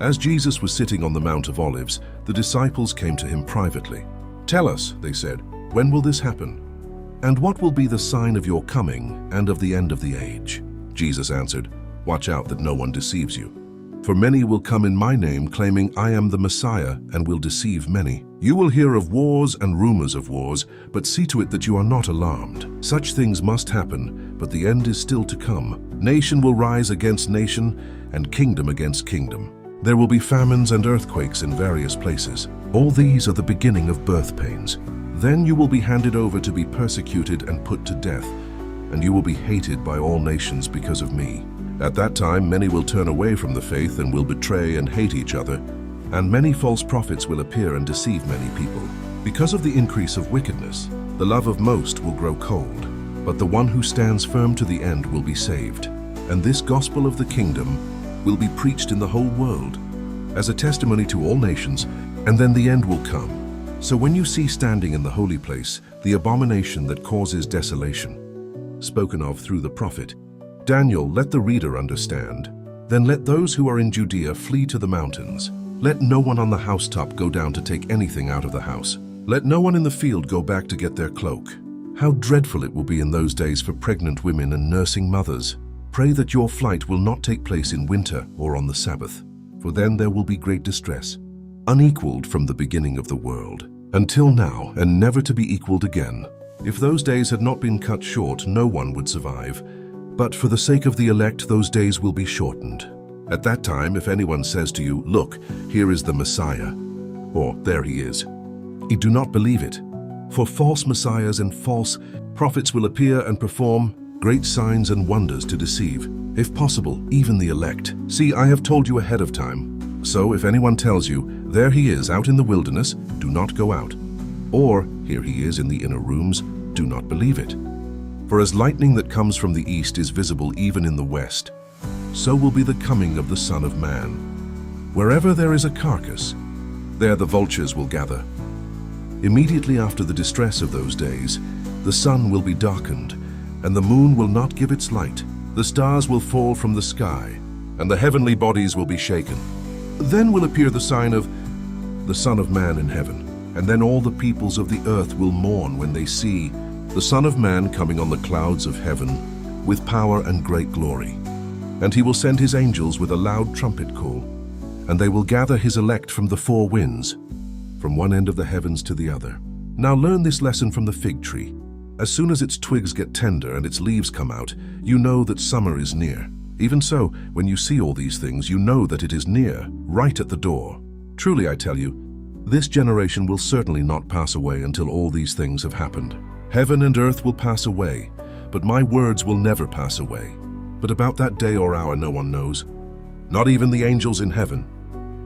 As Jesus was sitting on the Mount of Olives, the disciples came to him privately. "Tell us," they said, "when will this happen? And what will be the sign of your coming and of the end of the age?" Jesus answered, "Watch out that no one deceives you. For many will come in my name, claiming I am the Messiah, and will deceive many. You will hear of wars and rumors of wars, but see to it that you are not alarmed. Such things must happen, but the end is still to come. Nation will rise against nation, and kingdom against kingdom. There will be famines and earthquakes in various places. All these are the beginning of birth pains. Then you will be handed over to be persecuted and put to death, and you will be hated by all nations because of me. At that time, many will turn away from the faith and will betray and hate each other, and many false prophets will appear and deceive many people. Because of the increase of wickedness, the love of most will grow cold, but the one who stands firm to the end will be saved. And this gospel of the kingdom will be preached in the whole world as a testimony to all nations, and then the end will come. So when you see standing in the holy place the abomination that causes desolation, spoken of through the prophet Daniel, let the reader understand. Then let those who are in Judea flee to the mountains. Let no one on the housetop go down to take anything out of the house. Let no one in the field go back to get their cloak. How dreadful it will be in those days for pregnant women and nursing mothers. Pray that your flight will not take place in winter or on the Sabbath, for then there will be great distress, unequaled from the beginning of the world, until now, and never to be equaled again. If those days had not been cut short, no one would survive. But for the sake of the elect, those days will be shortened. At that time, if anyone says to you, 'Look, here is the Messiah,' or 'There he is,' do not believe it. For false messiahs and false prophets will appear and perform great signs and wonders to deceive, if possible, even the elect. See, I have told you ahead of time. So if anyone tells you, 'There he is out in the wilderness,' do not go out. Or, 'Here he is in the inner rooms,' do not believe it. For as lightning that comes from the east is visible even in the west, so will be the coming of the Son of Man. Wherever there is a carcass, there the vultures will gather. Immediately after the distress of those days, the sun will be darkened, and the moon will not give its light. The stars will fall from the sky, and the heavenly bodies will be shaken. Then will appear the sign of the Son of Man in heaven, and then all the peoples of the earth will mourn when they see the Son of Man coming on the clouds of heaven with power and great glory. And he will send his angels with a loud trumpet call, and they will gather his elect from the four winds, from one end of the heavens to the other. Now learn this lesson from the fig tree. As soon as its twigs get tender and its leaves come out, you know that summer is near. Even so, when you see all these things, you know that it is near, right at the door. Truly I tell you, this generation will certainly not pass away until all these things have happened. Heaven and earth will pass away, but my words will never pass away. But about that day or hour no one knows, not even the angels in heaven,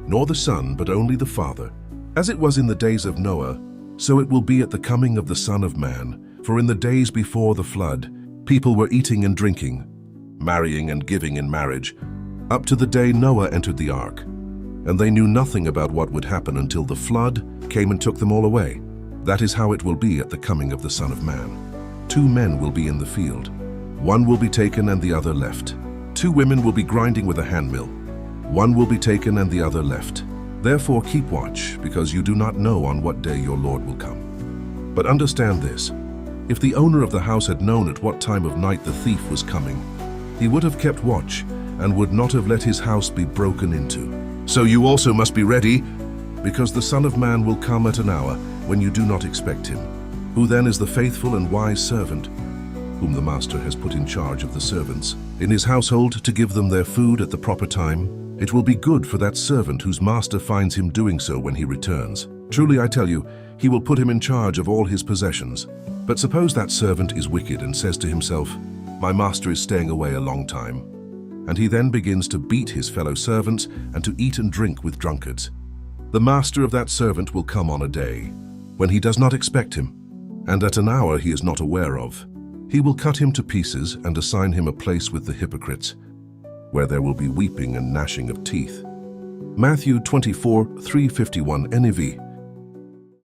nor the Son, but only the Father. As it was in the days of Noah, so it will be at the coming of the Son of Man. For in the days before the flood, people were eating and drinking, marrying and giving in marriage, up to the day Noah entered the ark. And they knew nothing about what would happen until the flood came and took them all away. That is how it will be at the coming of the Son of Man. 2 men will be in the field. One will be taken and the other left. 2 women will be grinding with a handmill. One will be taken and the other left. Therefore keep watch, because you do not know on what day your Lord will come. But understand this, if the owner of the house had known at what time of night the thief was coming, he would have kept watch and would not have let his house be broken into. So you also must be ready, because the Son of Man will come at an hour when you do not expect him. Who then is the faithful and wise servant, whom the master has put in charge of the servants in his household to give them their food at the proper time? It will be good for that servant whose master finds him doing so when he returns. Truly I tell you, he will put him in charge of all his possessions. But suppose that servant is wicked and says to himself, "My master is staying away a long time," and he then begins to beat his fellow servants and to eat and drink with drunkards. The master of that servant will come on a day when he does not expect him, and at an hour he is not aware of. He will cut him to pieces and assign him a place with the hypocrites, where there will be weeping and gnashing of teeth. Matthew 24:351 NIV.